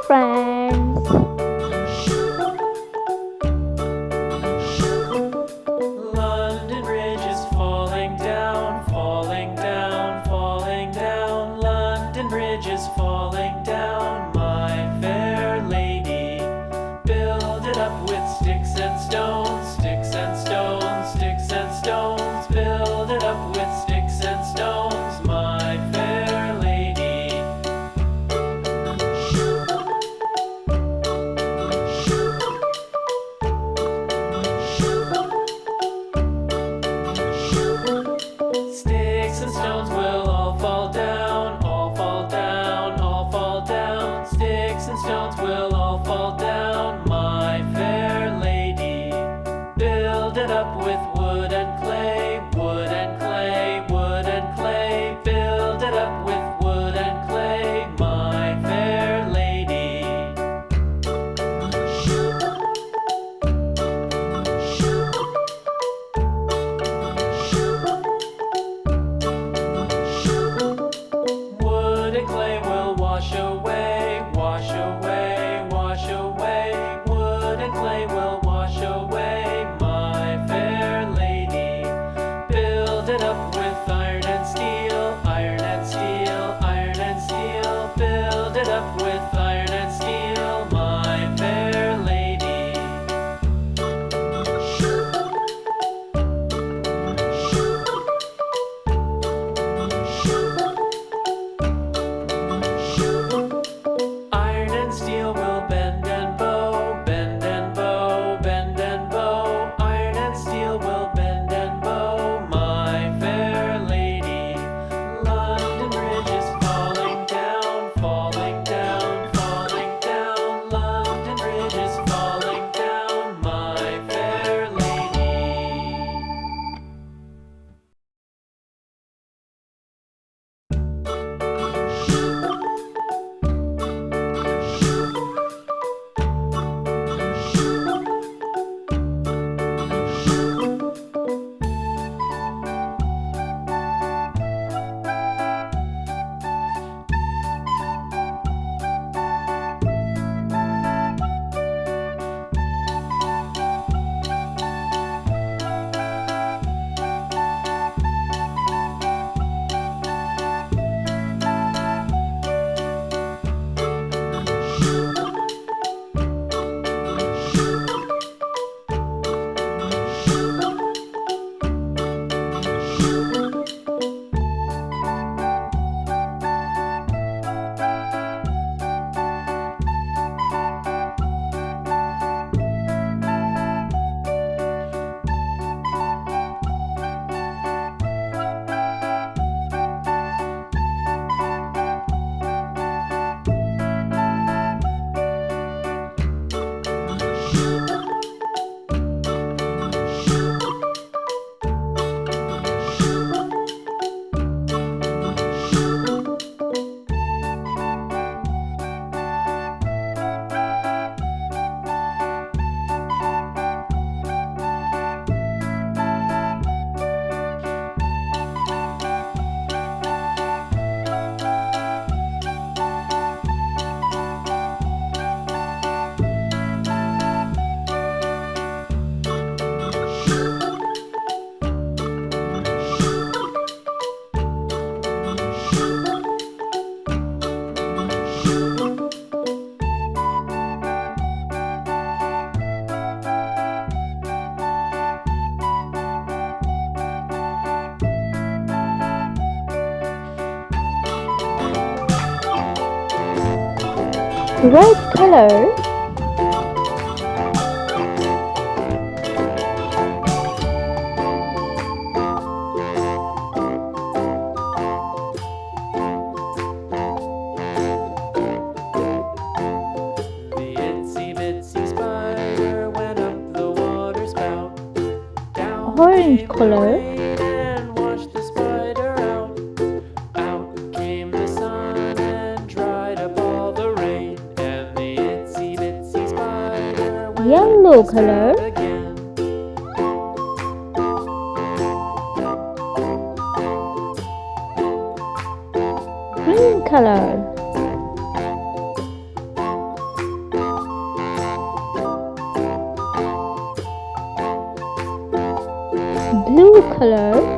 friends. London Bridge is falling down, falling down, falling down. London Bridge is falling down, my fair lady. Build it up with sticks and stones, sticks and stones, sticks and stones. Build it up with sticks and stones, my fair lady. Sticks and stones will all fall down, all fall down, all fall down. Sticks and stones will all fall down, my fair lady. Build it up with wood and clay, wood and clay, wood and clay. Build it up with wood and clay, my fair lady. Wood and clay will wash away, wash away, wash away. Wood and clay will wash away, my fair lady. Build it up with iron and steel, iron and steel, iron and steel. Build it up with iron and steel, my fair lady. Iron and steel will bend and bow, bend and bow, bend and bow. Iron and steel will bend and bow, my fair lady. London Bridge is falling down, falling down, falling down. London Bridge is falling down, my fair lady. Red color. The itsy bitsy spider went up the water spout. Down Orange came the color. rain and washed the spider out. Out came the sun and dried up all the rain. And the itsy bitsy spider went Yellow up the color. spout again. Green color. color.